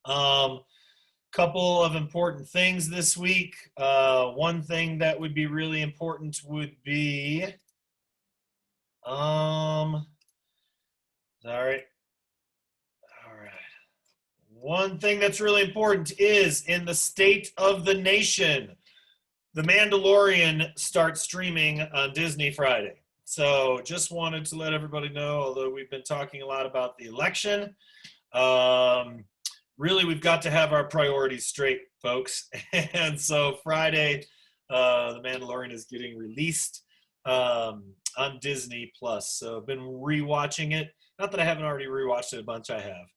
Couple of important things this week. One thing that would be really important would be, all right. One thing that's really important is in the state of the nation, The Mandalorian starts streaming on Disney Friday. So just wanted to let everybody know, although we've been talking a lot about the election, um, really we've got to have our priorities straight, folks. And so Friday, The Mandalorian is getting released on Disney Plus. So I've been rewatching it. Not that I haven't already rewatched it a bunch, I have.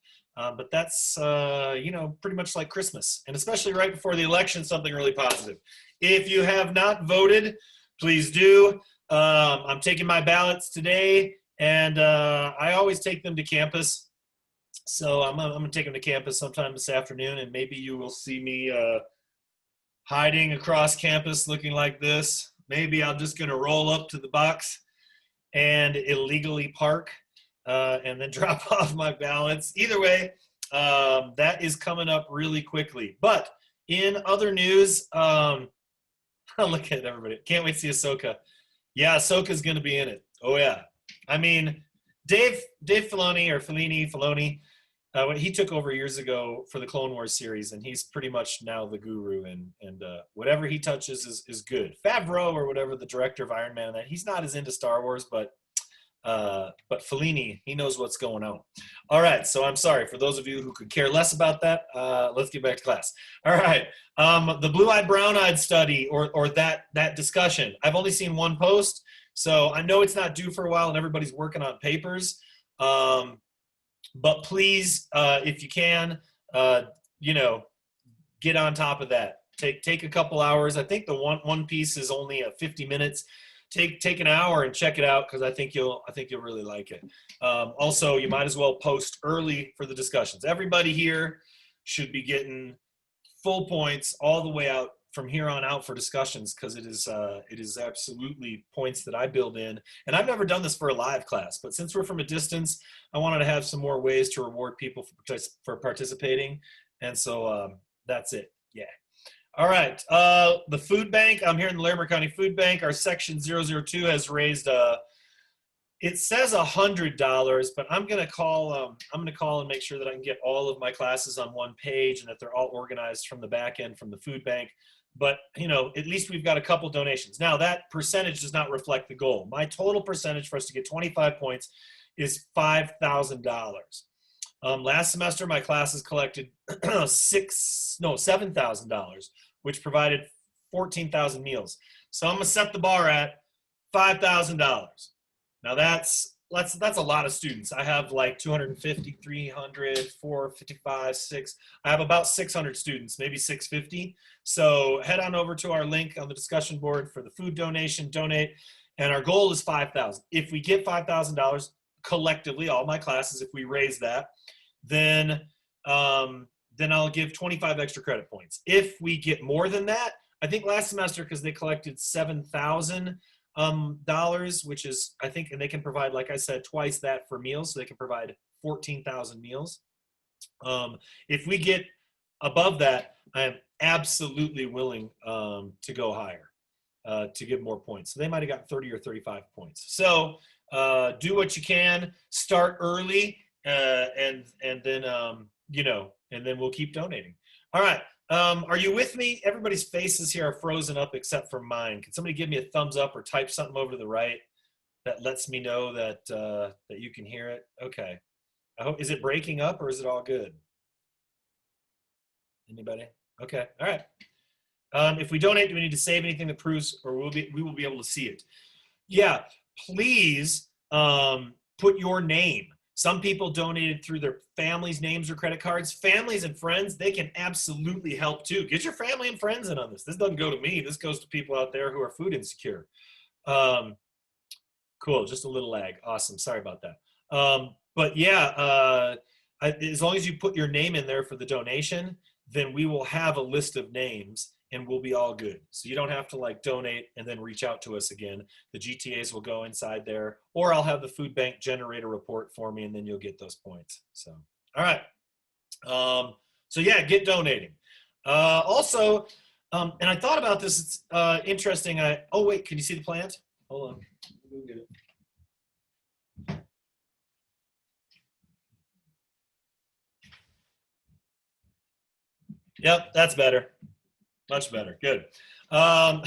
But that's, pretty much like Christmas, and especially right before the election, something really positive. If you have not voted, please do. I'm taking my ballots today, and I always take them to campus. So I'm going to take them to campus sometime this afternoon, and maybe you will see me hiding across campus looking like this. Maybe I'm just going to roll up to the box and illegally park and then drop off my ballots. Either way, that is coming up really quickly. But in other news, look at everybody. Can't wait to see Ahsoka. Yeah, Ahsoka's going to be in it. Oh, yeah. I mean, Dave Filoni, he took over years ago for the Clone Wars series, and he's pretty much now the guru, and whatever he touches is good. Favreau, or whatever, the director of Iron Man, that he's not as into Star Wars, but Fellini, he knows what's going on. All right, so I'm sorry for those of you who could care less about that. Let's get back to class. All right, the blue-eyed, brown-eyed study, or that discussion. I've only seen one post, so I know it's not due for a while, and everybody's working on papers. But please, if you can, get on top of that. Take a couple hours. I think the one piece is only 50 minutes. Take an hour and check it out, because I think you'll really like it. Also, you might as well post early for the discussions. Everybody here should be getting full points all the way out from here on out for discussions, because it is absolutely points that I build in. And I've never done this for a live class, but since we're from a distance, I wanted to have some more ways to reward people for participating. And so that's it. Yeah. All right, the food bank. I'm here in the Larimer County Food Bank. Our section 002 has raised, it says $100, but I'm gonna call and make sure that I can get all of my classes on one page and that they're all organized from the back end from the food bank. But at least we've got a couple donations. Now that percentage does not reflect the goal. My total percentage for us to get 25 points is $5,000. Last semester, my classes collected $7,000, which provided 14,000 meals. So I'm gonna set the bar at $5,000. Now that's a lot of students. I have like 250, 300, 455, 6. I have about 600 students, maybe 650. So head on over to our link on the discussion board for the food donation, donate, and our goal is 5,000. If we get $5,000 collectively, all my classes, if we raise that, then I'll give 25 extra credit points. If we get more than that, I think last semester, because they collected $7,000, which is, I think, and they can provide, like I said, twice that for meals, so they can provide 14,000 meals. If we get above that, I am absolutely willing to go higher, to give more points. So they might have got 30 or 35 points. So do what you can, start early, and then and then we'll keep donating. All right. Are you with me? Everybody's faces here are frozen up except for mine. Can somebody give me a thumbs up or type something over to the right that lets me know that that you can hear it? Okay. I hope, is it breaking up or is it all good? Anybody? Okay. All right. If we donate, do we need to save anything that proves, or we will be able to see it? Yeah. Please put your name. Some people donated through their families' names or credit cards. Families and friends, they can absolutely help too. Get your family and friends in on this. This doesn't go to me. This goes to people out there who are food insecure. Cool, just a little lag. Awesome, sorry about that. But yeah, as long as you put your name in there for the donation, then we will have a list of names and we'll be all good. So you don't have to like donate and then reach out to us again. The GTAs will go inside there, or I'll have the food bank generate a report for me and then you'll get those points. So, all right. So yeah, get donating. Also, and I thought about this. It's interesting. Oh wait, can you see the plant? Hold on. Go get it. Yep, that's better. Much better. Good. Um,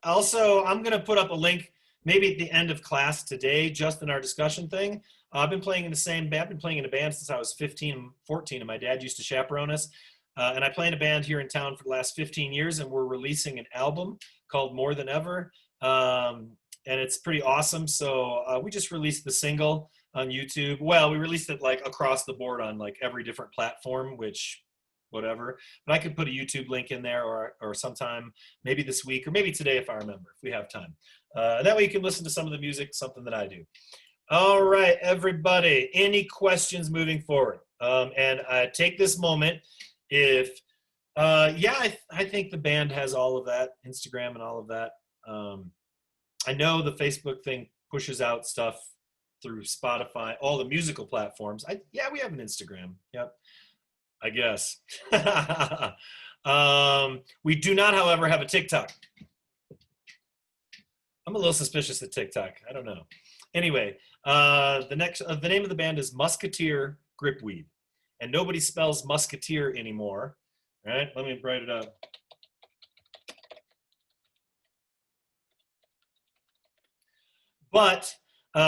also, I'm going to put up a link maybe at the end of class today, just in our discussion thing. I've been playing in the same band. I've been playing in a band since I was 15, 14, and my dad used to chaperone us. And I play in a band here in town for the last 15 years, and we're releasing an album called More Than Ever. And it's pretty awesome. So we just released the single on YouTube. Well, we released it like across the board on like every different platform, which whatever. But I could put a YouTube link in there or sometime, maybe this week or maybe today if I remember, if we have time. That way you can listen to some of the music, something that I do. All right, everybody, any questions moving forward? And I take this moment if, I think the band has all of that, Instagram and all of that. I know the Facebook thing pushes out stuff through Spotify, all the musical platforms. Yeah, we have an Instagram. Yep. I guess. We do not, however, have a TikTok. I'm a little suspicious of TikTok. I don't know. Anyway, the name of the band is Musketeer Gripweed, and nobody spells musketeer anymore. All right, let me write it up. But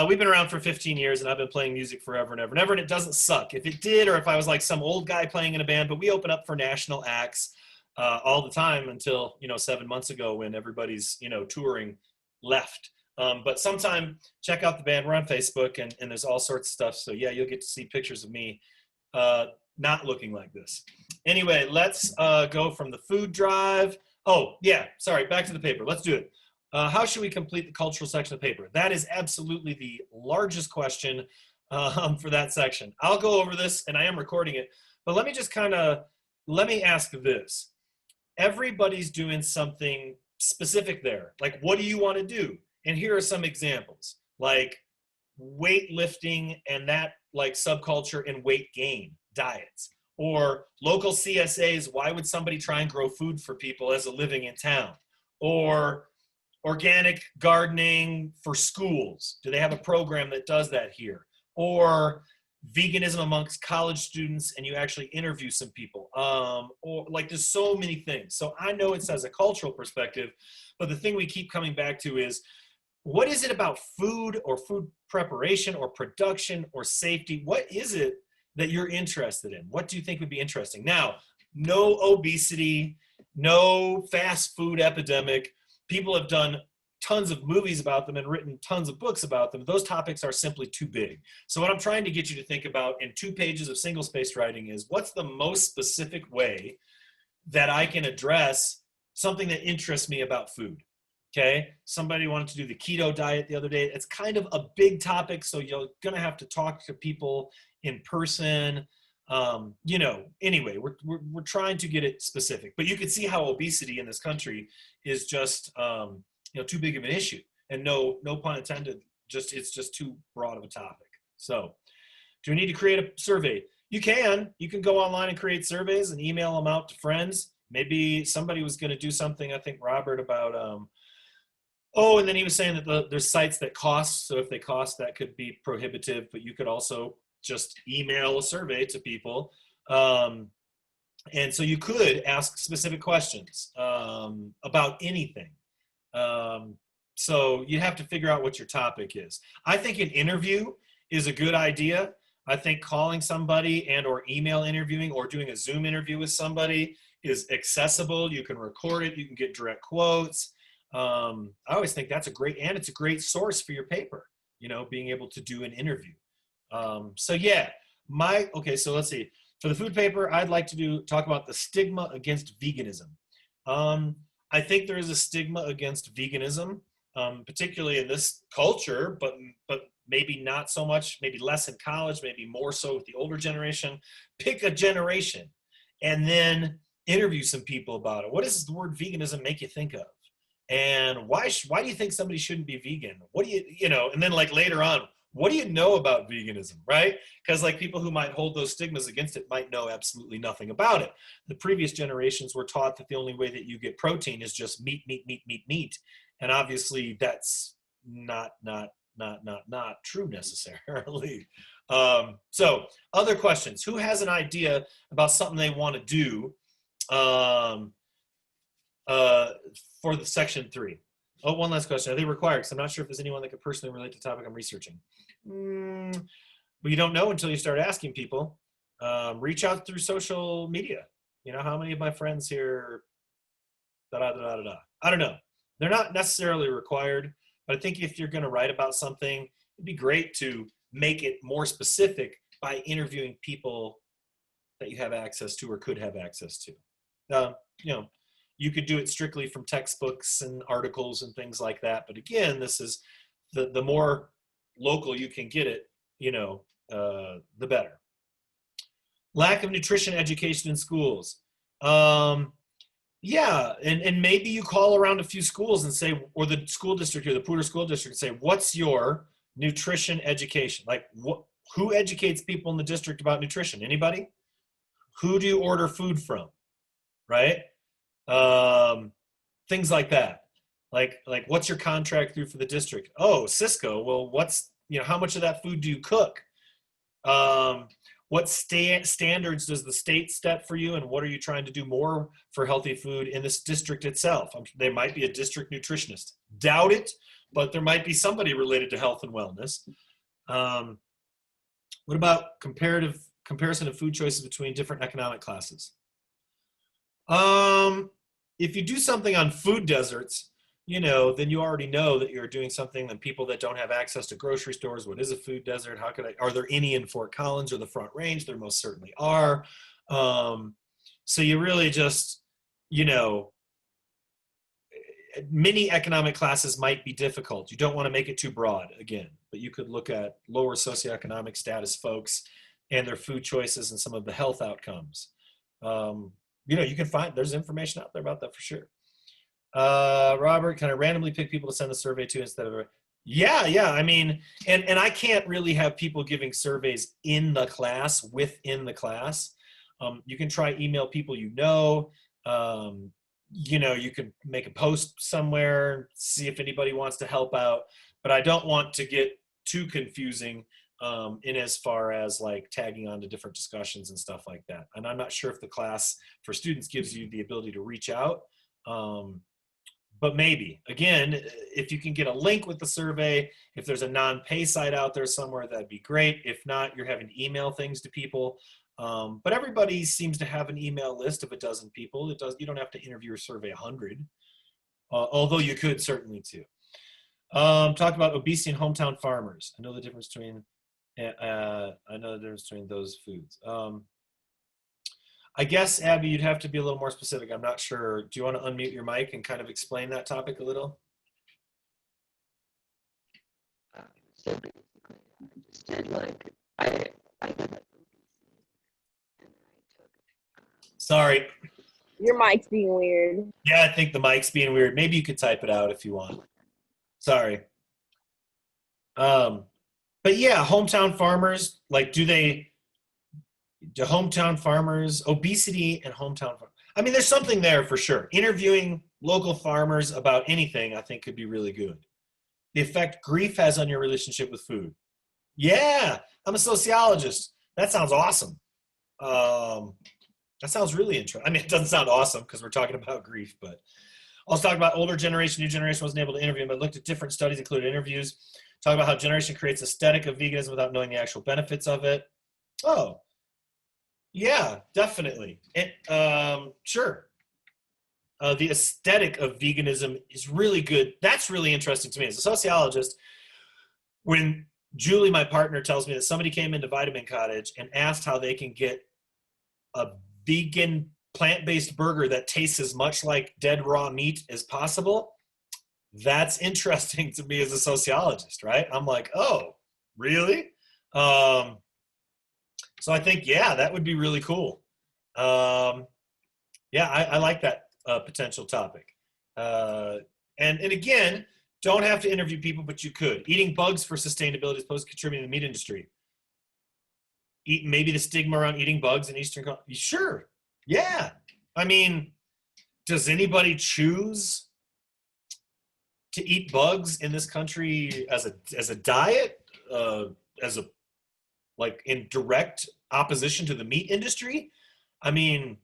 we've been around for 15 years, and I've been playing music forever and ever and ever, and it doesn't suck. If it did, or if I was like some old guy playing in a band, but we open up for national acts all the time until, 7 months ago when everybody's, touring left. But sometime check out the band. We're on Facebook, and there's all sorts of stuff. So yeah, you'll get to see pictures of me not looking like this. Anyway, let's go from the food drive. Oh, yeah, sorry, back to the paper. Let's do it. How should we complete the cultural section of the paper? That is absolutely the largest question for that section. I'll go over this, and I am recording it, but let me just let me ask this. Everybody's doing something specific there. Like, what do you want to do? And here are some examples, like weightlifting and that like subculture and weight gain diets, or local CSAs. Why would somebody try and grow food for people as a living in town? Or organic gardening for schools. Do they have a program that does that here? Or veganism amongst college students, and you actually interview some people. Or like, there's so many things. So I know it says a cultural perspective, but the thing we keep coming back to is, what is it about food or food preparation or production or safety? What is it that you're interested in? What do you think would be interesting? Now, no obesity, no fast food epidemic. People have done tons of movies about them and written tons of books about them. Those topics are simply too big. So what I'm trying to get you to think about in 2 pages of single-spaced writing is, what's the most specific way that I can address something that interests me about food? Okay, somebody wanted to do the keto diet the other day. It's kind of a big topic, so you're gonna have to talk to people in person. Anyway, we're trying to get it specific, but you can see how obesity in this country is just too big of an issue, and no pun intended. It's just too broad of a topic. So, do we need to create a survey? You can go online and create surveys and email them out to friends. Maybe somebody was going to do something. I think Robert about. And then he was saying that there's sites that cost. So if they cost, that could be prohibitive. But you could also just email a survey to people. And so you could ask specific questions about anything. So you have to figure out what your topic is. I think an interview is a good idea. I think calling somebody and or email interviewing or doing a Zoom interview with somebody is accessible. You can record it. You can get direct quotes. I always think that's it's a great source for your paper, being able to do an interview. So let's see. For the food paper, I'd like to talk about the stigma against veganism. I think there is a stigma against veganism, particularly in this culture, but maybe not so much, maybe less in college, maybe more so with the older generation. Pick a generation and then interview some people about it. What does the word veganism make you think of? And why do you think somebody shouldn't be vegan? What do and then like later on, what do you know about veganism, right? Because like people who might hold those stigmas against it might know absolutely nothing about it. The previous generations were taught that the only way that you get protein is just meat, meat, meat, meat, meat. And obviously that's not true necessarily. So other questions. Who has an idea about something they want to do for the section 3? Oh, one last question. Are they required? Because I'm not sure if there's anyone that could personally relate to the topic I'm researching. Well, you don't know until you start asking people. Reach out through social media. You know, how many of my friends here, I don't know. They're not necessarily required, but I think if you're going to write about something, it'd be great to make it more specific by interviewing people that you have access to or could have access to. You know, you could do it strictly from textbooks and articles and things like that. But again, this is the more local you can get it, you know, the better. Lack of nutrition education in schools. Yeah, and maybe you call around a few schools and say, or the school district or the Poudre School District, and say, what's your nutrition education? Like, who educates people in the district about nutrition? Anybody? Who do you order food from? Right? Things like that. Like what's your contract through for the district? Oh, Cisco. Well, how much of that food do you cook? What standards does the state set for you, and what are you trying to do more for healthy food in this district itself? There might be a district nutritionist. Doubt it, but there might be somebody related to health and wellness. What about comparison of food choices between different economic classes? If you do something on food deserts, you know, then you already know that you're doing something that people that don't have access to grocery stores. What is a food desert? Are there any in Fort Collins or the Front Range? There most certainly are. So you really just, you know, many economic classes might be difficult. You don't want to make it too broad again, but you could look at lower socioeconomic status folks and their food choices and some of the health outcomes. You know, you can find, there's information out there about that for sure. Robert, can I randomly pick people to send the survey to instead of yeah, I mean, and I can't really have people giving surveys in the class, within the class. You can try email people you know. You know, you could make a post somewhere, see if anybody wants to help out, but I don't want to get too confusing in as far as like tagging on to different discussions and stuff like that. And I'm not sure if the class for students gives you the ability to reach out. But maybe, again, if you can get a link with the survey, if there's a non-pay site out there somewhere, that'd be great. If not, you're having to email things to people. But everybody seems to have an email list of a dozen people. You don't have to interview or survey 100, although you could certainly too. Talk about obesity and hometown farmers. I know the difference between those foods. I guess, Abby, you'd have to be a little more specific. I'm not sure. Do you want to unmute your mic and kind of explain that topic a little? So basically, I just did like, I did like obesity, and I took. Sorry. Your mic's being weird. Yeah, I think the mic's being weird. Maybe you could type it out if you want. Sorry. But yeah, hometown farmers, like, do hometown farmers, obesity and hometown farmers. I mean, there's something there for sure. Interviewing local farmers about anything, I think, could be really good. The effect grief has on your relationship with food. Yeah, I'm a sociologist. That sounds awesome. That sounds really interesting. I mean, it doesn't sound awesome because we're talking about grief, but I was talking about older generation, new generation wasn't able to interview, but looked at different studies, included interviews, talk about how generation creates aesthetic of veganism without knowing the actual benefits of it. Oh, yeah, definitely. Sure. The aesthetic of veganism is really good. That's really interesting to me as a sociologist. When Julie, my partner, tells me that somebody came into Vitamin Cottage and asked how they can get a vegan plant-based burger that tastes as much like dead raw meat as possible, that's interesting to me as a sociologist, right? I'm like, oh, really? So I think, yeah, that would be really cool. Yeah, I like that potential topic. And again, Don't have to interview people, but you could. Eating bugs for sustainability as opposed to contributing to the meat industry. Maybe the stigma around eating bugs in Eastern countries. Sure. Yeah. I mean, does anybody choose to eat bugs in this country as a diet, as a like in direct opposition to the meat industry? I mean,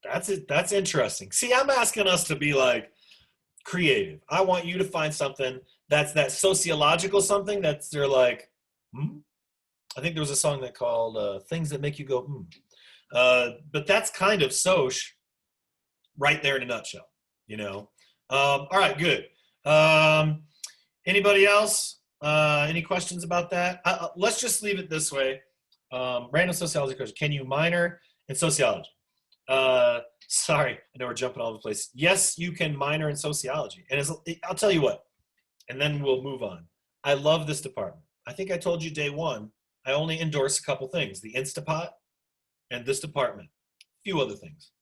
that's interesting. See, I'm asking us to be like creative. I want you to find something that's that sociological something that's they're like, hmm? I think there was a song that called "Things That Make You Go Hmm." But that's kind of soch right there in a nutshell. You know. All right, good. Anybody else? Any questions about that? Let's just leave it this way. Random sociology question. Can you minor in sociology? Sorry, I know we're jumping all over the place. Yes, you can minor in sociology. And I'll tell you what, and then we'll move on. I love this department. I think I told you day one, I only endorse a couple things, the Instapot and this department, a few other things.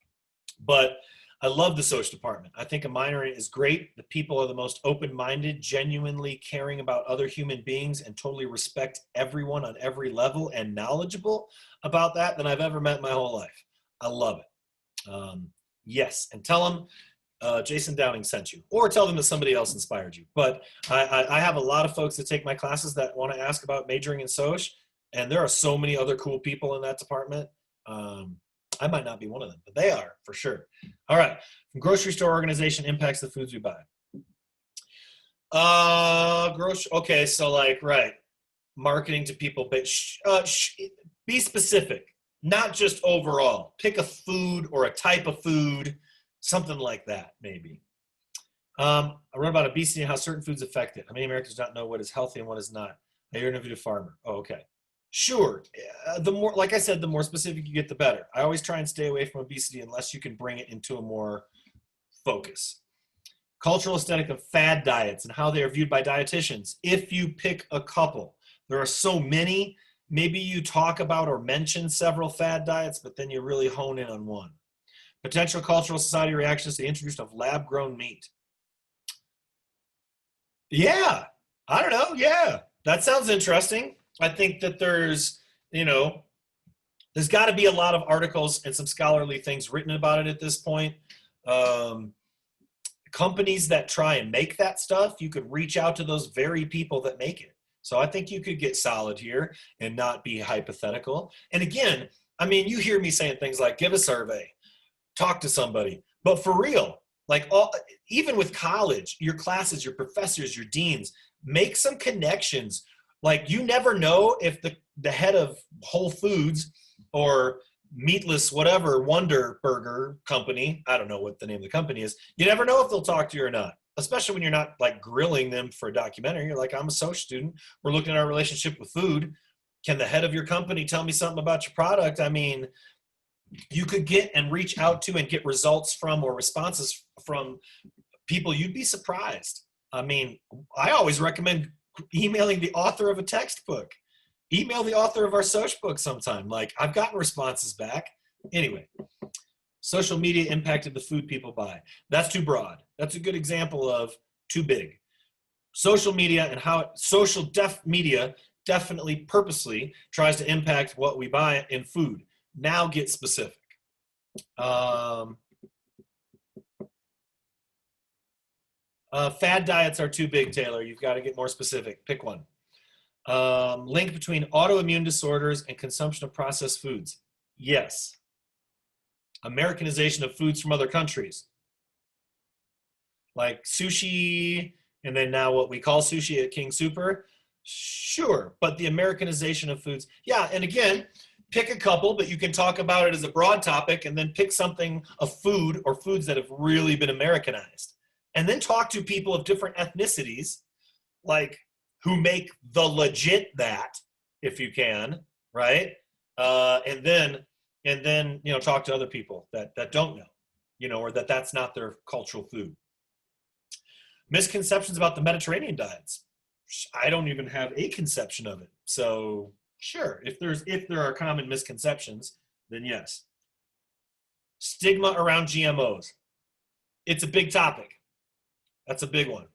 But I love the social department. I think a minor is great. The people are the most open-minded, genuinely caring about other human beings and totally respect everyone on every level and knowledgeable about that than I've ever met in my whole life. I love it. Yes, and tell them Jason Downing sent you, or tell them that somebody else inspired you. But I have a lot of folks that take my classes that want to ask about majoring in soc, and there are so many other cool people in that department. I might not be one of them, but they are for sure. All right, from grocery store organization impacts the foods we buy. Okay, so like, right, marketing to people, but be specific. Not just overall. Pick a food or a type of food, something like that, maybe. I wrote about obesity and how certain foods affect it. How many Americans do not know what is healthy and what is not? I interviewed a farmer. Oh, okay. Sure. The more, like I said, the more specific you get, the better. I always try and stay away from obesity unless you can bring it into a more focus. Cultural aesthetic of fad diets and how they are viewed by dietitians. If you pick a couple, there are so many. Maybe you talk about or mention several fad diets, but then you really hone in on one. Potential cultural society reactions to the introduction of lab-grown meat. Yeah, I don't know. Yeah, that sounds interesting. I think that there's got to be a lot of articles and some scholarly things written about it at this point. Companies that try and make that stuff, you could reach out to those very people that make it. So I think you could get solid here and not be hypothetical. And again, I mean, you hear me saying things like give a survey, talk to somebody, but for real, like even with college, your classes, your professors, your deans, make some connections. Like you never know if the head of Whole Foods or meatless whatever Wonder Burger company, I don't know what the name of the company is, you never know if they'll talk to you or not. Especially when you're not like grilling them for a documentary. You're like, I'm a social student. We're looking at our relationship with food. Can the head of your company tell me something about your product? I mean, you could get and reach out to and get results from or responses from people you'd be surprised. I mean, I always recommend emailing the author of a textbook. Email the author of our soc book sometime. Like, I've gotten responses back. Anyway. Social media impacted the food people buy. That's too broad. That's a good example of too big. Social media and how media definitely purposely tries to impact what we buy in food. Now get specific. Fad diets are too big, Taylor. You've got to get more specific. Pick one. Link between autoimmune disorders and consumption of processed foods. Yes. Americanization of foods from other countries. Like sushi, and then now what we call sushi at King Super. Sure, but the Americanization of foods. Yeah, and again, pick a couple, but you can talk about it as a broad topic and then pick something of food or foods that have really been Americanized. And then talk to people of different ethnicities, like who make the legit that, if you can, right? And then talk to other people that don't know, or that's not their cultural food. Misconceptions about the Mediterranean diets. I don't even have a conception of it. So sure, if there are common misconceptions, then yes. Stigma around GMOs. It's a big topic. That's a big one.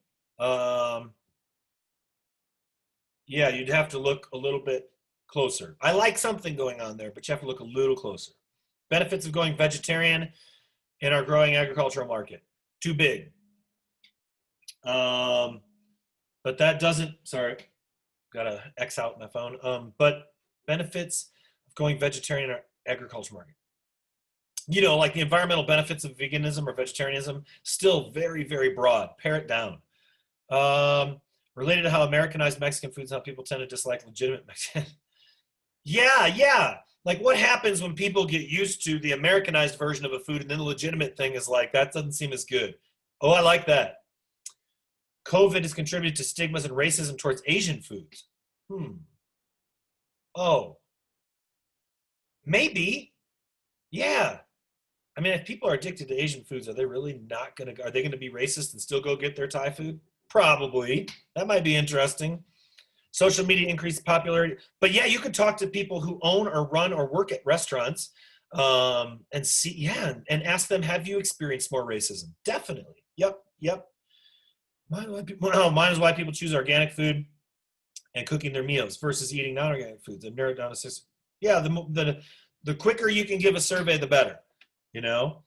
Yeah, you'd have to look a little bit closer. I like something going on there, but you have to look a little closer. Benefits of going vegetarian in our growing agricultural market. Too big. But that doesn't, sorry, got to X out my phone. But benefits of going vegetarian in our agriculture market. You know, like the environmental benefits of veganism or vegetarianism, still very, very broad. Pare it down. Related to how Americanized Mexican foods, how people tend to dislike legitimate Mexican. Yeah. Like what happens when people get used to the Americanized version of a food and then the legitimate thing is like, that doesn't seem as good. Oh, I like that. COVID has contributed to stigmas and racism towards Asian foods. Oh, maybe. Yeah. I mean, if people are addicted to Asian foods, are they really not going to, are they going to be racist and still go get their Thai food? Probably. That might be interesting. Social media increased popularity. But yeah, you could talk to people who own or run or work at restaurants and see, yeah, and ask them, have you experienced more racism? Definitely. Yep. Mine is why people choose organic food and cooking their meals versus eating non-organic foods. I've narrowed down to 6. Yeah, the quicker you can give a survey, the better. You know,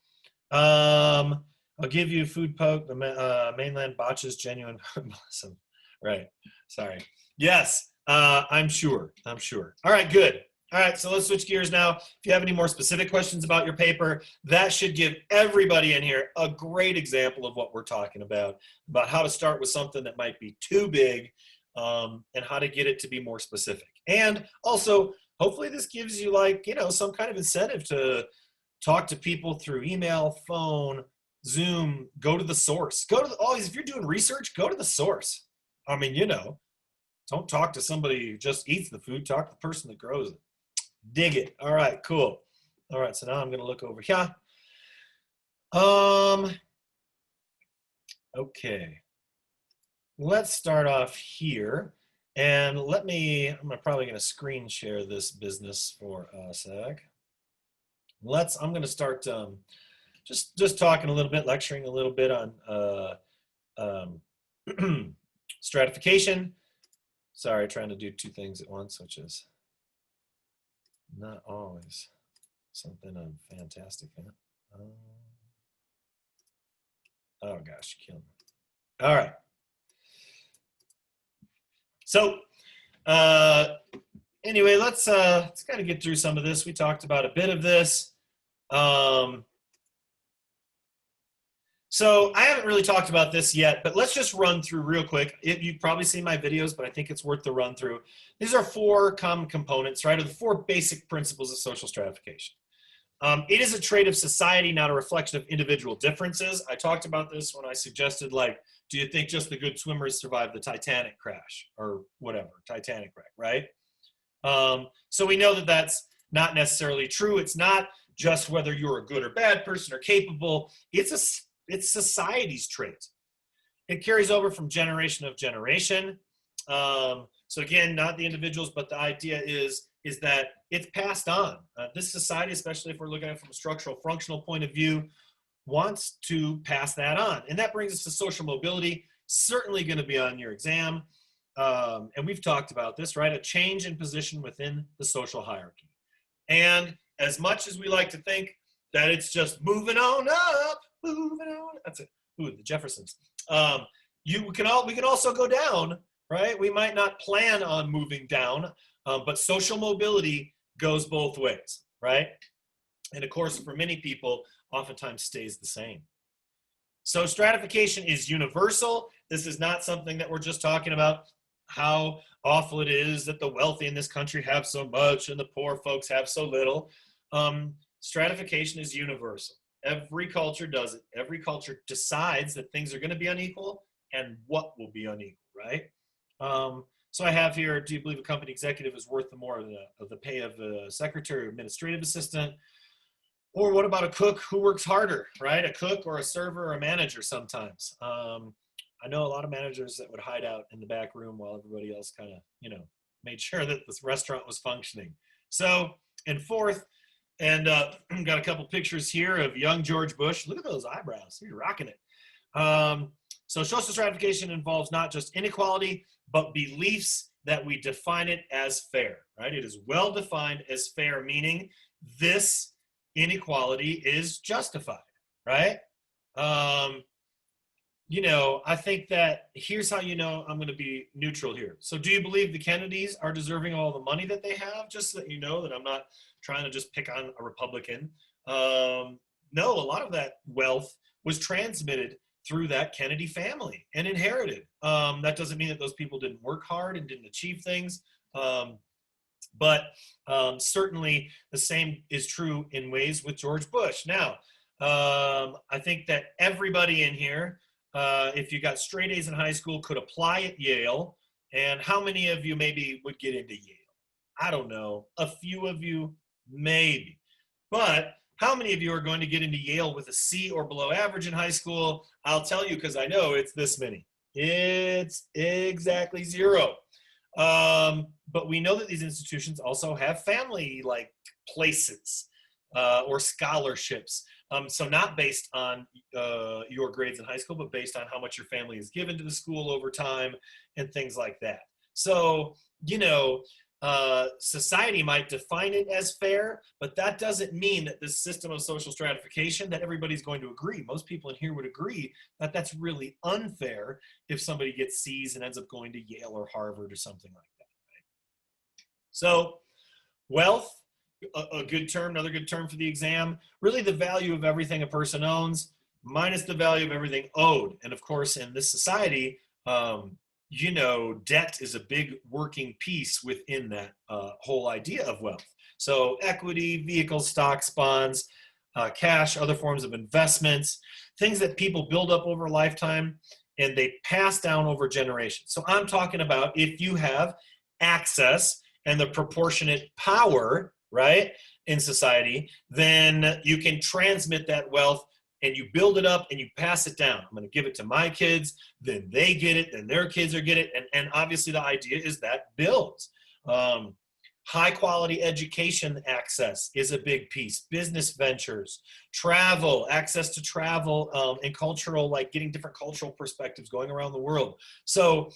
I'll give you food poke. The mainland botches genuine. Awesome. Right. Sorry. Yes. I'm sure. All right. Good. All right. So let's switch gears now. If you have any more specific questions about your paper, that should give everybody in here a great example of what we're talking about how to start with something that might be too big, and how to get it to be more specific. And also, hopefully this gives you some kind of incentive to talk to people through email, phone, Zoom, go to the source. Always, if you're doing research, go to the source. I mean, don't talk to somebody who just eats the food, talk to the person that grows it. Dig it. All right, cool. All right, so now I'm gonna look over here. Okay. Let's start off here. And I'm probably gonna screen share this business for a sec. I'm going to start just talking a little bit, lecturing a little bit on stratification. Sorry, trying to do two things at once, which is not always something I'm fantastic at. Oh gosh, kill me. All right. So anyway, let's kind of get through some of this. We talked about a bit of this. So I haven't really talked about this yet, but let's just run through real quick. You've probably seen my videos, but I think it's worth the run through. These are 4 common components, right, of the 4 basic principles of social stratification. It is a trait of society, not a reflection of individual differences. I talked about this when I suggested, do you think just the good swimmers survived the Titanic crash or whatever, Titanic wreck, right? So we know that that's not necessarily true. It's not just whether you're a good or bad person or capable. It's society's trait. It carries over from generation to generation. So again, not the individuals, but the idea is that it's passed on. This society, especially if we're looking at it from a structural functional point of view, wants to pass that on. And that brings us to social mobility, certainly going to be on your exam. And we've talked about this, right? A change in position within the social hierarchy. And as much as we like to think that it's just moving on up, that's it. Ooh, the Jeffersons. We can also go down, right? We might not plan on moving down, but social mobility goes both ways, right? And of course, for many people, oftentimes stays the same. So stratification is universal. This is not something that we're just talking about how awful it is that the wealthy in this country have so much and the poor folks have so little. Stratification is universal. Every culture does it. Every culture decides that things are going to be unequal and what will be unequal, right? So I have here, do you believe a company executive is worth more of the pay of a secretary or administrative assistant? Or what about a cook who works harder, right? A cook or a server or a manager sometimes. I know a lot of managers that would hide out in the back room while everybody else kind of, made sure that this restaurant was functioning. So, and fourth, and got a couple pictures here of young George Bush. Look at those eyebrows. He's rocking it. So social stratification involves not just inequality, but beliefs that we define it as fair, right? It is well defined as fair, meaning this inequality is justified, right? You know, I think that here's how you know I'm going to be neutral here. So do you believe the Kennedys are deserving all the money that they have? Just so that you know that I'm not trying to just pick on a Republican. No, a lot of that wealth was transmitted through that Kennedy family and inherited. That doesn't mean that those people didn't work hard and didn't achieve things. But certainly the same is true in ways with George Bush. Now, I think that everybody in here, if you got straight A's in high school, could apply at Yale. And how many of you maybe would get into Yale? I don't know. A few of you, maybe. But how many of you are going to get into Yale with a C or below average in high school? I'll tell you because I know it's this many. It's exactly 0. But we know that these institutions also have family-like places or scholarships. So not based on your grades in high school, but based on how much your family has given to the school over time and things like that. So, you know, society might define it as fair, but that doesn't mean that this system of social stratification that everybody's going to agree. Most people in here would agree that that's really unfair if somebody gets C's and ends up going to Yale or Harvard or something like that. Right? So wealth, a good term, another good term for the exam, really the value of everything a person owns minus the value of everything owed. And of course, in this society, you know, debt is a big working piece within that whole idea of wealth. So equity, vehicles, stocks, bonds, cash, other forms of investments, things that people build up over a lifetime and they pass down over generations. So I'm talking about if you have access and the proportionate power, right, in society, then you can transmit that wealth and you build it up and you pass it down. I'm going to give it to my kids, then they get it, then their kids are get it. And obviously the idea is that builds. High quality education access is a big piece. Business ventures, travel, access to travel and cultural, like getting different cultural perspectives going around the world. So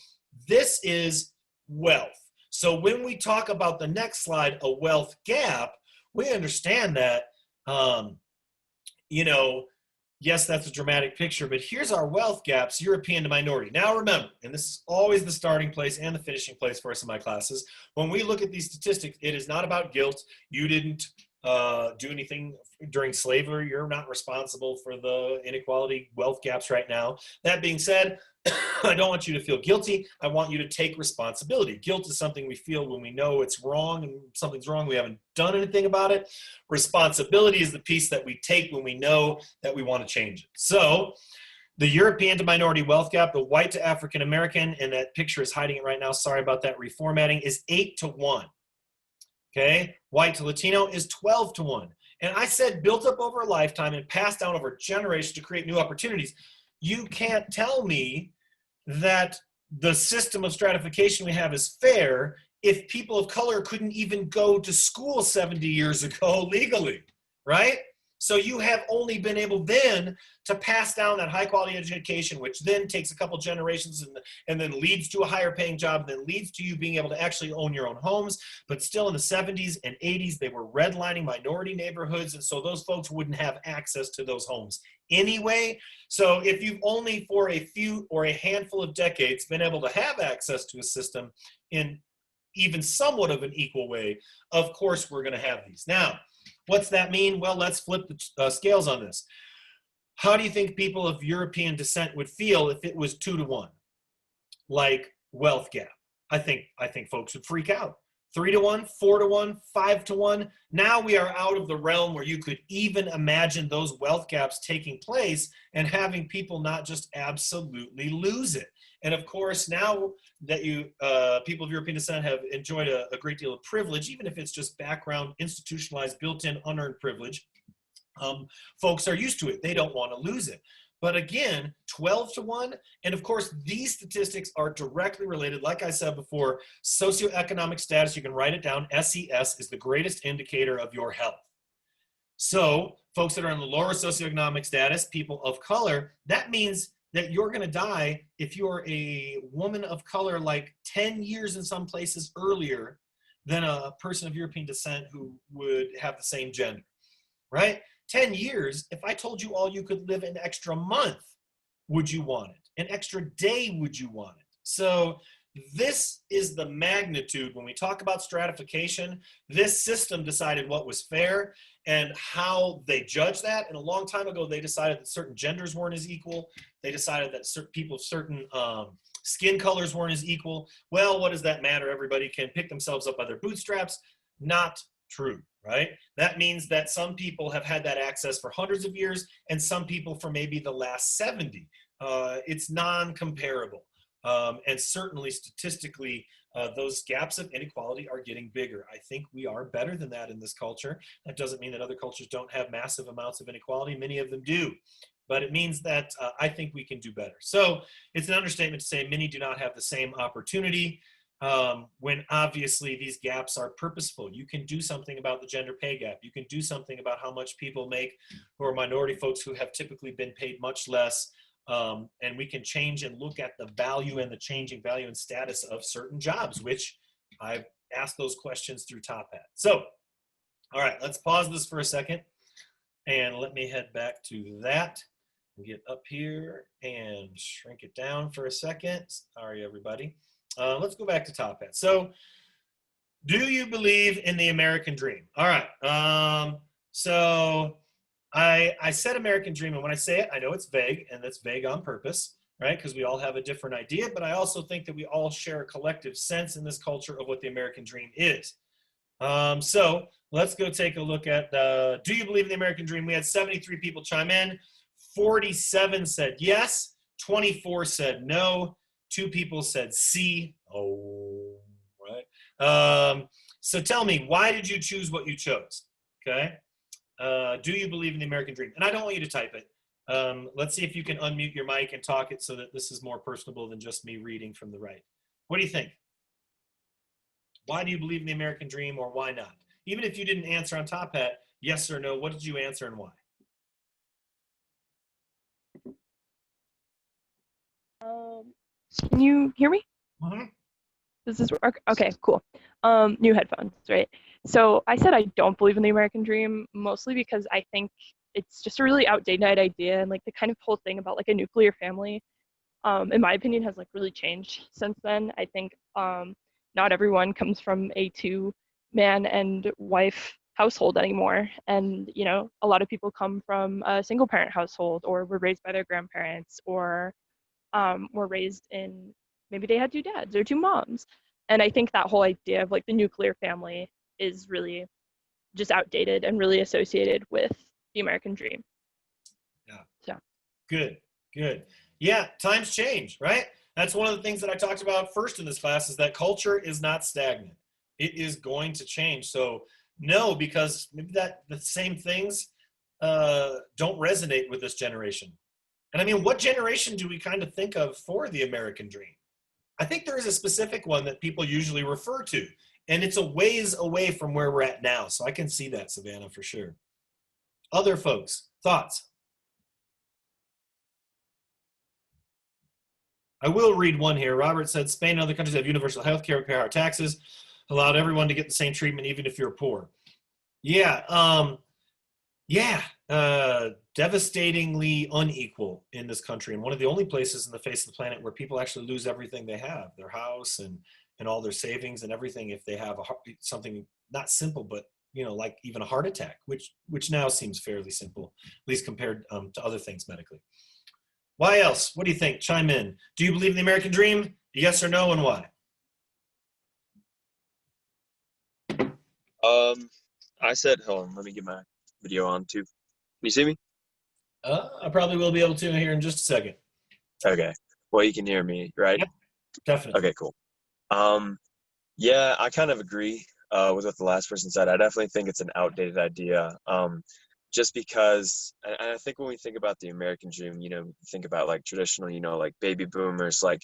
this is wealth. So when we talk about the next slide, a wealth gap, we understand that, you know, yes, that's a dramatic picture, but here's our wealth gaps, European to minority. Now remember, and this is always the starting place and the finishing place for us in my classes, when we look at these statistics, it is not about guilt. You didn't do anything during slavery. You're not responsible for the inequality wealth gaps right now. That being said, I don't want you to feel guilty. I want you to take responsibility. Guilt is something we feel when we know it's wrong and something's wrong. We haven't done anything about it. Responsibility is the piece that we take when we know that we want to change it. So the European to minority wealth gap, the white to African American, and that picture is hiding it right now. Sorry about that reformatting, is 8-1. Okay, white to Latino is 12-1. And I said built up over a lifetime and passed down over generations to create new opportunities. You can't tell me that the system of stratification we have is fair if people of color couldn't even go to school 70 years ago legally, right? So you have only been able then to pass down that high quality education, which then takes a couple generations and then leads to a higher paying job, then leads to you being able to actually own your own homes. But still in the 70s and 80s, they were redlining minority neighborhoods. And so those folks wouldn't have access to those homes anyway. So if you've only for a few or a handful of decades been able to have access to a system in even somewhat of an equal way, of course we're going to have these. Now, what's that mean? Well, let's flip the scales on this. How do you think people of European descent would feel if it was 2-1, like wealth gap? I think folks would freak out. 3-1, 4-1, 5-1. Now we are out of the realm where you could even imagine those wealth gaps taking place and having people not just absolutely lose it. And of course, now that you people of European descent have enjoyed a great deal of privilege, even if it's just background, institutionalized, built-in, unearned privilege, folks are used to it. They don't want to lose it. But again, 12-1, and of course, these statistics are directly related. Like I said before, socioeconomic status, you can write it down, SES is the greatest indicator of your health. So folks that are in the lower socioeconomic status, people of color, that means that you're going to die if you're a woman of color like 10 years in some places earlier than a person of European descent who would have the same gender, right? 10 years, if I told you all you could live an extra month, would you want it? An extra day, would you want it? So this is the magnitude. When we talk about stratification, this system decided what was fair and how they judge that. And a long time ago, they decided that certain genders weren't as equal. They decided that certain people of certain skin colors weren't as equal. Well, what does that matter? Everybody can pick themselves up by their bootstraps. Not true, right? That means that some people have had that access for hundreds of years and some people for maybe the last 70. It's non-comparable. And certainly statistically, those gaps of inequality are getting bigger. I think we are better than that in this culture. That doesn't mean that other cultures don't have massive amounts of inequality. Many of them do. But it means that I think we can do better. So it's an understatement to say many do not have the same opportunity when obviously these gaps are purposeful. You can do something about the gender pay gap. You can do something about how much people make who are minority folks who have typically been paid much less. And we can change and look at the value and the changing value and status of certain jobs, which I've asked those questions through Top Hat. So, all right, let's pause this for a second and let me head back to that. Get up here and shrink it down for a second. Sorry, everybody. Let's go back to Top Hat. So, do you believe in the American dream? All right. So I said American dream, and when I say it, I know it's vague, and that's vague on purpose, right? Because we all have a different idea, but I also think that we all share a collective sense in this culture of what the American dream is. So let's go take a look at, do you believe in the American dream? We had 73 people chime in. 47 said yes, 24 said no, 2 people said C. Oh, right. So tell me, why did you choose what you chose? Okay. Do you believe in the American dream? And I don't want you to type it. Let's see if you can unmute your mic and talk it so that this is more personable than just me reading from the right. What do you think? Why do you believe in the American dream, or why not? Even if you didn't answer on Top Hat, yes or no, what did you answer and why? Can you hear me? Mm-hmm. Does this work? Okay, cool. New headphones, right? So I said I don't believe in the American dream, mostly because I think it's just a really outdated idea, and like the kind of whole thing about like a nuclear family, in my opinion, has like really changed since then. I think not everyone comes from a 2-man and wife household anymore, and you know, a lot of people come from a single parent household, or were raised by their grandparents, or were raised in, maybe they had 2 dads or 2 moms. And I think that whole idea of like the nuclear family is really just outdated and really associated with the American dream. Yeah. So Good, good. Yeah, times change, right? That's one of the things that I talked about first in this class, is that culture is not stagnant. It is going to change. So no, because maybe that the same things don't resonate with this generation. And I mean, what generation do we kind of think of for the American dream? I think there is a specific one that people usually refer to, and it's a ways away from where we're at now. So I can see that, Savannah, for sure. Other folks, thoughts? I will read one here. Robert said, Spain and other countries have universal health care, pay our taxes, allowed everyone to get the same treatment, even if you're poor. Yeah, devastatingly unequal in this country, and one of the only places in the face of the planet where people actually lose everything they have, their house and all their savings and everything, if they have something not simple, but you know, like even a heart attack, which now seems fairly simple, at least compared to other things medically. Why else? What do you think? Chime in. Do you believe in the American dream? Yes or no, and why? I said, hold on, let me get my video on too. Can you see me? I probably will be able to here in just a second. Okay. Well, you can hear me, right? Yep, definitely. Okay, cool. Yeah, I kind of agree with what the last person said. I definitely think it's an outdated idea. Just because, and I think when we think about the American dream, you know, think about like traditional, you know, like baby boomers, like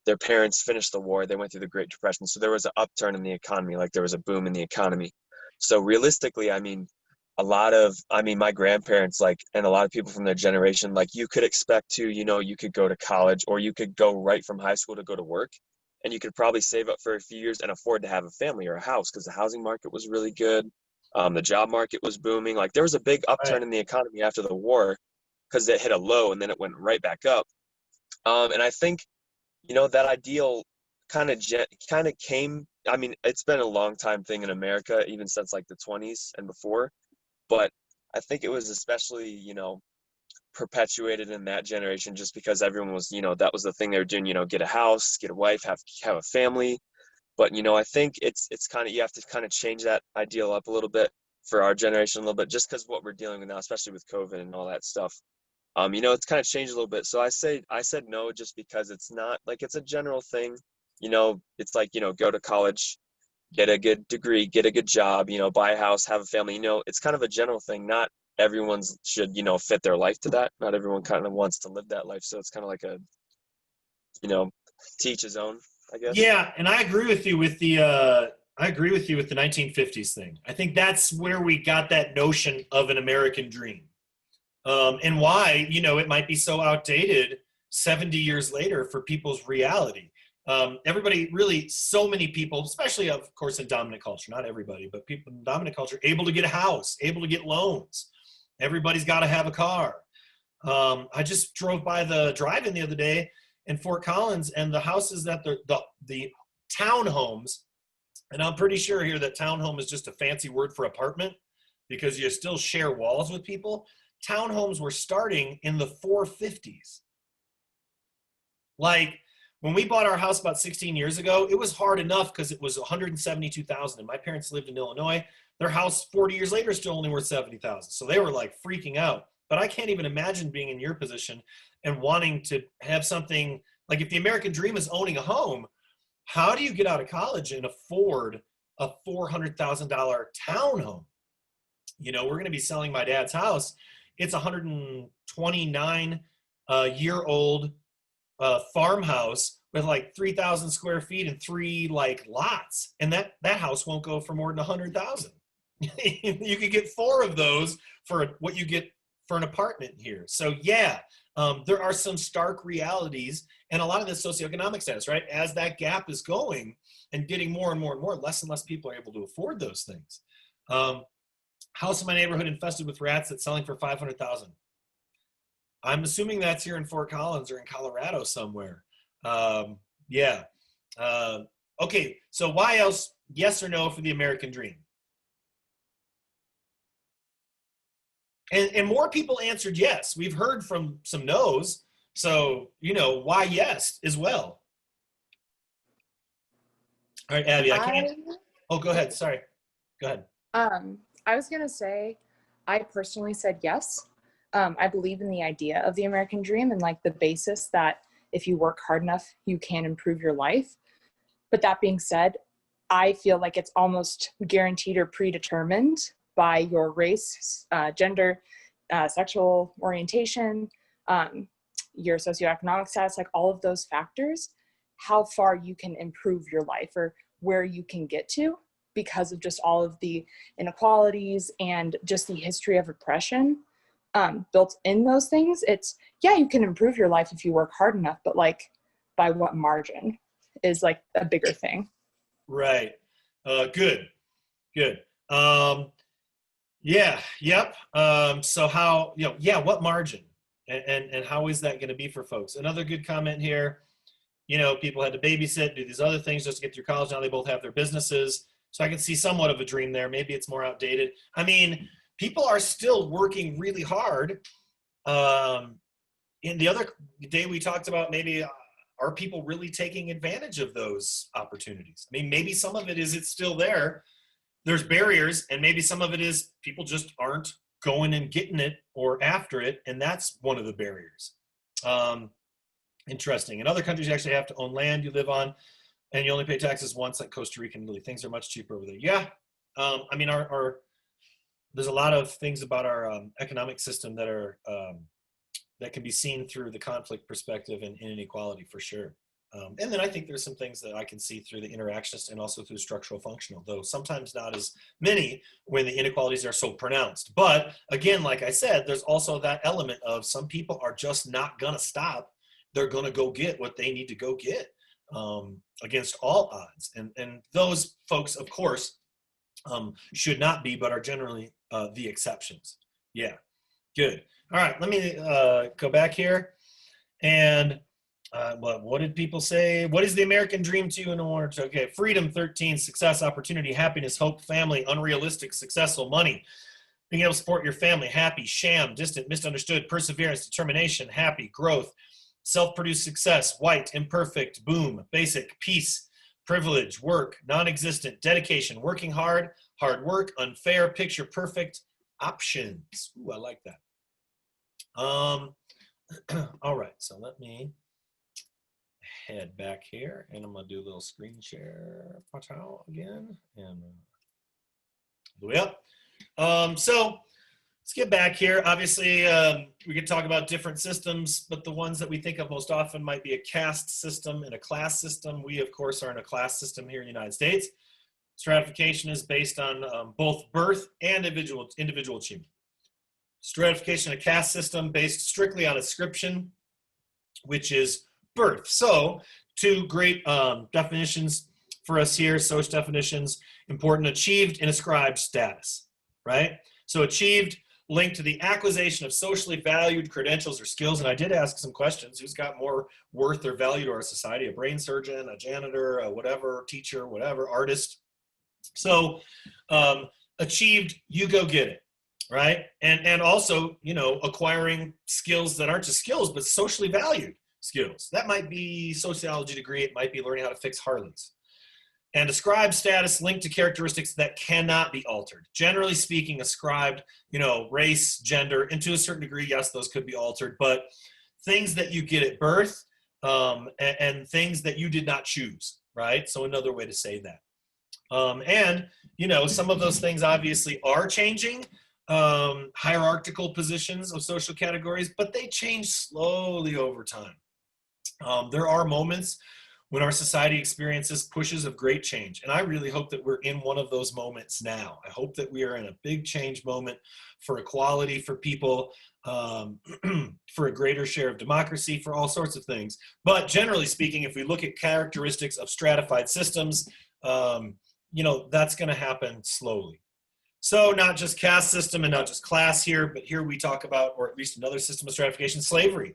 their parents finished the war, they went through the Great Depression. So there was an upturn in the economy, like there was a boom in the economy. So realistically, I mean, a lot of, I mean, my grandparents, like, and a lot of people from their generation, like, you could expect to, you could go to college, or you could go right from high school to go to work, and you could probably save up for a few years and afford to have a family or a house, because the housing market was really good. The job market was booming. Like, there was a big upturn Right. in the economy after the war, because it hit a low and then it went right back up. And I think, that ideal kind of came. I mean, it's been a long time thing in America, even since like the 20s and before. But I think it was especially, perpetuated in that generation, just because everyone was, that was the thing they were doing. Get a house, get a wife, have a family. But I think it's kind of, you have to kind of change that ideal up a little bit for our generation a little bit, just because what we're dealing with now, especially with COVID and all that stuff. It's kind of changed a little bit. So I said no, just because it's not like, it's a general thing. It's like, go to college, get a good degree, get a good job, buy a house, have a family. It's kind of a general thing. Not everyone's should, fit their life to that. Not everyone kind of wants to live that life. So it's kind of like a, you know, to each his own, I guess. Yeah, and I agree with you with the 1950s thing. I think that's where we got that notion of an American dream. And why, it might be so outdated 70 years later for people's reality. Everybody really, so many people, especially of course in dominant culture, not everybody, but people in dominant culture, able to get a house, able to get loans. Everybody's got to have a car. I just drove by the drive-in the other day in Fort Collins, and the houses that the townhomes, and I'm pretty sure here that townhome is just a fancy word for apartment, because you still share walls with people. Townhomes were starting in the 450s. Like, when we bought our house about 16 years ago, it was hard enough because it was 172,000, and my parents lived in Illinois. Their house 40 years later is still only worth 70,000. So they were like freaking out. But I can't even imagine being in your position and wanting to have something like, if the American dream is owning a home, how do you get out of college and afford a $400,000 townhome? We're going to be selling my dad's house. It's a 129 year old farmhouse with like 3,000 square feet and 3 like lots, and that house won't go for more than 100,000. You could get 4 of those for what you get for an apartment here. So yeah, there are some stark realities, and a lot of this socioeconomic status, right? As that gap is going and getting more and more and more, less and less people are able to afford those things. House in my neighborhood infested with rats that's selling for 500,000. I'm assuming that's here in Fort Collins or in Colorado somewhere. Yeah. Okay, so why else, yes or no for the American dream? And more people answered yes. We've heard from some no's. So, why yes as well? All right, Abby, I can't. Oh, go ahead. Sorry. Go ahead. I was gonna say, I personally said yes. I believe in the idea of the American dream and like the basis that if you work hard enough, you can improve your life. But that being said, I feel like it's almost guaranteed or predetermined by your race, gender, sexual orientation, your socioeconomic status, like all of those factors, how far you can improve your life or where you can get to because of just all of the inequalities and just the history of oppression built in those things. It's, yeah, you can improve your life if you work hard enough, but like by what margin is like a bigger thing. Right. Good. Yeah. Yep. So how, what margin and how is that going to be for folks? Another good comment here, people had to babysit, do these other things just to get through college. Now they both have their businesses. So I can see somewhat of a dream there. Maybe it's more outdated. I mean, people are still working really hard. In the other day we talked about maybe, are people really taking advantage of those opportunities? I mean, maybe some of it is it's still there. There's barriers, and maybe some of it is people just aren't going and getting it or after it, and that's one of the barriers. Interesting. In other countries, you actually have to own land you live on, and you only pay taxes once, like Costa Rica and Italy. Things are much cheaper over there. Yeah. I mean, there's a lot of things about our economic system that are that can be seen through the conflict perspective and inequality for sure. And then I think there's some things that I can see through the interactionist and also through structural functional, though sometimes not as many when the inequalities are so pronounced. But again, like I said, there's also that element of some people are just not going to stop. They're going to go get what they need to go get against all odds. And those folks, of course, should not be, but are generally the exceptions. Yeah, good. All right, let me go back here. And what did people say? What is the American dream to you in order to, okay, freedom, 13, success, opportunity, happiness, hope, family, unrealistic, successful, money, being able to support your family, happy, sham, distant, misunderstood, perseverance, determination, happy, growth, self-produced success, white, imperfect, boom, basic, peace, privilege, work, non-existent, dedication, working hard, hard work, unfair, picture perfect, options. Ooh, I like that. All right, so let me head back here and I'm gonna do a little screen share again and way up. So let's get back here. Obviously, we could talk about different systems, but the ones that we think of most often might be a caste system and a class system. We, of course, are in a class system here in the United States. Stratification is based on both birth and individual achievement. Stratification, a caste system based strictly on ascription, which is birth. So two great definitions for us here, social definitions, important: achieved and ascribed status, right? So achieved linked to the acquisition of socially valued credentials or skills. And I did ask some questions. Who's got more worth or value to our society? A brain surgeon, a janitor, a whatever, teacher, whatever, artist. So achieved, you go get it, right? And also, you know, acquiring skills that aren't just skills, but socially valued skills. That might be sociology degree. It might be learning how to fix Harleys. And ascribed status linked to characteristics that cannot be altered. Generally speaking, ascribed, you know, race, gender, and to a certain degree, yes, those could be altered, but things that you get at birth and things that you did not choose, right? So another way to say that. And, you know, some of those things obviously are changing, hierarchical positions of social categories, but they change slowly over time. There are moments when our society experiences pushes of great change. And I really hope that we're in one of those moments now. I hope that we are in a big change moment for equality for people, for a greater share of democracy, for all sorts of things. But generally speaking, if we look at characteristics of stratified systems, you know, that's going to happen slowly. So not just caste system and not just class here, but here we talk about, or at least another system of stratification, slavery.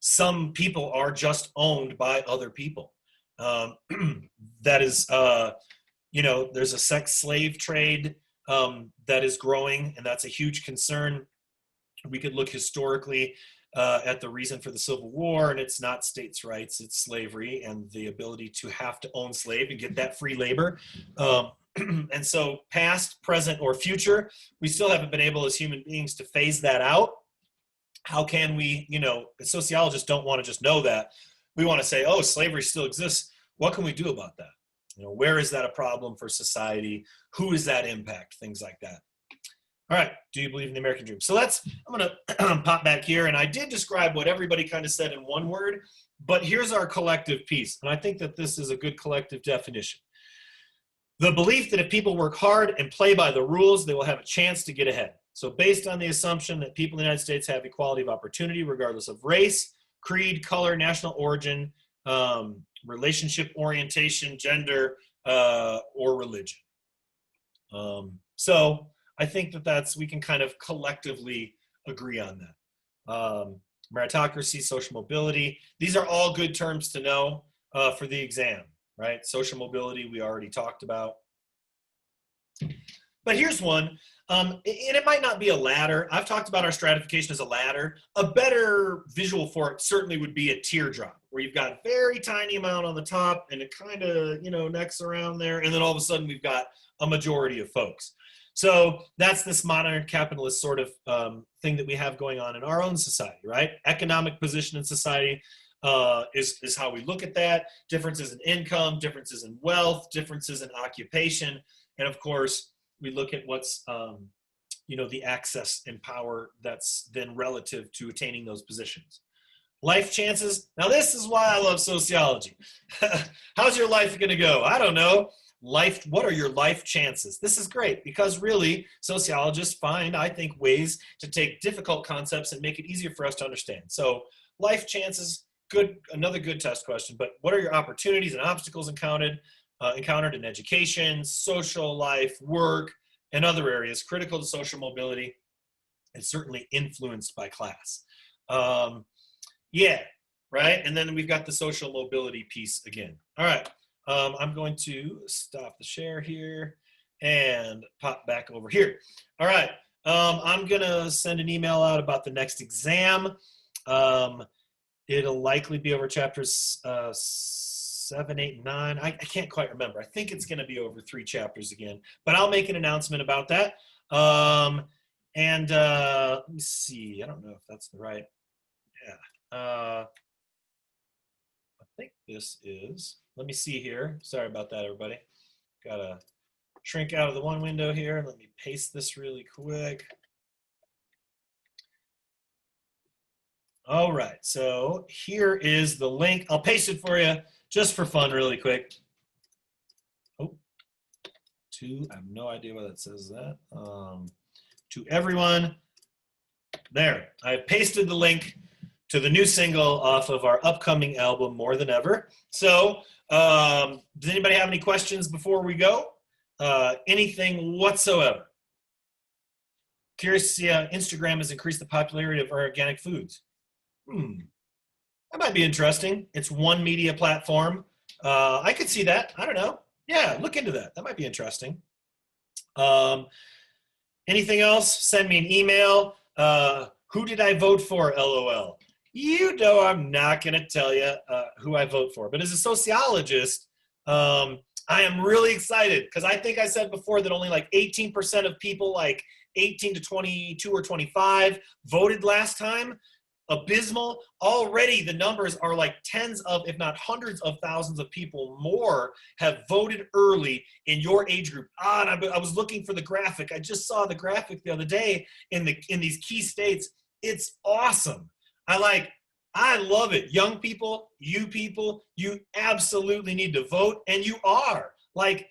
Some people are just owned by other people. That is, you know, there's a sex slave trade that is growing, and that's a huge concern. We could look historically at the reason for the Civil War, and it's not states' rights, it's slavery and the ability to have to own slave and get that free labor. And so past, present, or future, we still haven't been able as human beings to phase that out. How can we, you know, sociologists don't want to just know that. We want to say, oh, slavery still exists. What can we do about that? You know, where is that a problem for society? Who does that impact? Things like that. All right, do you believe in the American dream? So I'm going to pop back here, and I did describe what everybody kind of said in one word, but here's our collective piece, and I think that this is a good collective definition. The belief that if people work hard and play by the rules, they will have a chance to get ahead. So based on the assumption that people in the United States have equality of opportunity regardless of race, creed, color, national origin, relationship orientation, gender, or religion. So I think that we can kind of collectively agree on that. Meritocracy, social mobility, these are all good terms to know for the exam, right? Social mobility, we already talked about. But here's one, and it might not be a ladder. I've talked about our stratification as a ladder. A better visual for it certainly would be a teardrop, where you've got a very tiny amount on the top and it kind of, you know, necks around there. And then all of a sudden we've got a majority of folks. So that's this modern capitalist sort of thing that we have going on in our own society, right? Economic position in society is how we look at that. Differences in income, differences in wealth, differences in occupation. And of course, we look at what's, you know, the access and power that's then relative to attaining those positions. Life chances. Now, this is why I love sociology. How's your life going to go? I don't know. Life, what are your life chances? This is great because really sociologists find, I think, ways to take difficult concepts and make it easier for us to understand. So life chances, good, another good test question, but what are your opportunities and obstacles encountered in education, social life, work, and other areas critical to social mobility, and certainly influenced by class. Yeah, right? And then we've got the social mobility piece again. All right. I'm going to stop the share here and pop back over here. All right. I'm going to send an email out about the next exam. It'll likely be over chapters 7, 8, and 9. I can't quite remember. I think it's going to be over 3 chapters again, but I'll make an announcement about that. Let me see. I don't know if that's the right. Yeah. I think this is. Let me see here. Sorry about that, everybody. Gotta shrink out of the one window here. Let me paste this really quick. All right, so here is the link. I'll paste it for you just for fun really quick. Oh, I have no idea why that says that. To everyone, there, I've pasted the link to the new single off of our upcoming album, More Than Ever. So, does anybody have any questions before we go? Anything whatsoever? Curious to see how Instagram has increased the popularity of organic foods. That might be interesting. It's one media platform. I could see that. I don't know. Yeah, look into that. That might be interesting. Anything else? Send me an email. Who did I vote for? LOL. You know I'm not going to tell you who I vote for. But as a sociologist, I am really excited because I think I said before that only like 18% of people like 18 to 22 or 25 voted last time. Abysmal. Already the numbers are like tens of, if not hundreds of thousands of people more have voted early in your age group. And I was looking for the graphic. I just saw the graphic the other day in these key states. It's awesome. I love it. Young people, you absolutely need to vote, and you are. Like,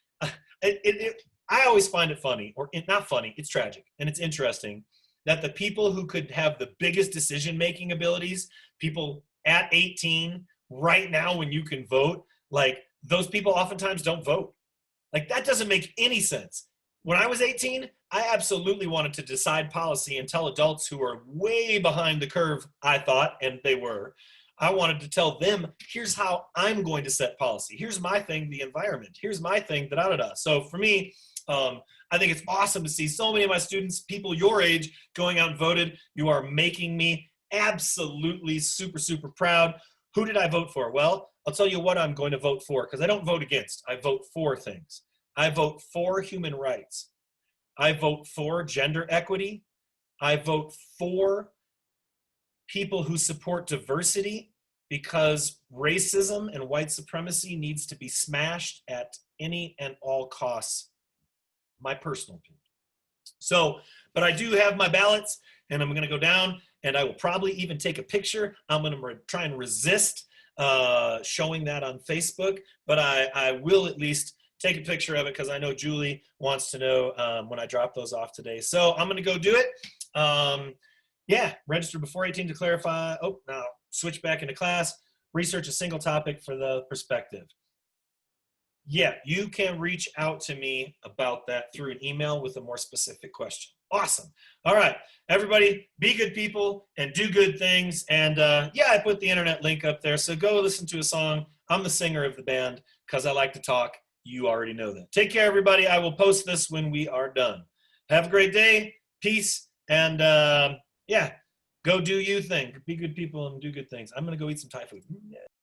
I always find it funny, or not funny, it's tragic, and it's interesting that the people who could have the biggest decision-making abilities, people at 18, right now when you can vote, like, those people oftentimes don't vote. Like, that doesn't make any sense. When I was 18, I absolutely wanted to decide policy and tell adults who are way behind the curve, I thought, and they were. I wanted to tell them, here's how I'm going to set policy. Here's my thing, the environment. Here's my thing, da-da-da-da. So for me, I think it's awesome to see so many of my students, people your age, going out and voted. You are making me absolutely super, super proud. Who did I vote for? Well, I'll tell you what I'm going to vote for, because I don't vote against. I vote for things. I vote for human rights. I vote for gender equity. I vote for people who support diversity, because racism and white supremacy needs to be smashed at any and all costs. My personal opinion. So, but I do have my ballots, and I'm going to go down, and I will probably even take a picture. I'm going to try and resist showing that on Facebook, but I will at least take a picture of it, because I know Julie wants to know when I drop those off today. So I'm going to go do it. Yeah, register before 18 to clarify. Oh, now switch back into class. Research a single topic for the perspective. Yeah, you can reach out to me about that through an email with a more specific question. Awesome. All right, everybody, be good people and do good things. And yeah, I put the internet link up there, so go listen to a song. I'm the singer of the band because I like to talk. You already know that. Take care, everybody. I will post this when we are done. Have a great day. Peace. And yeah, go do you thing. Be good people and do good things. I'm going to go eat some Thai food.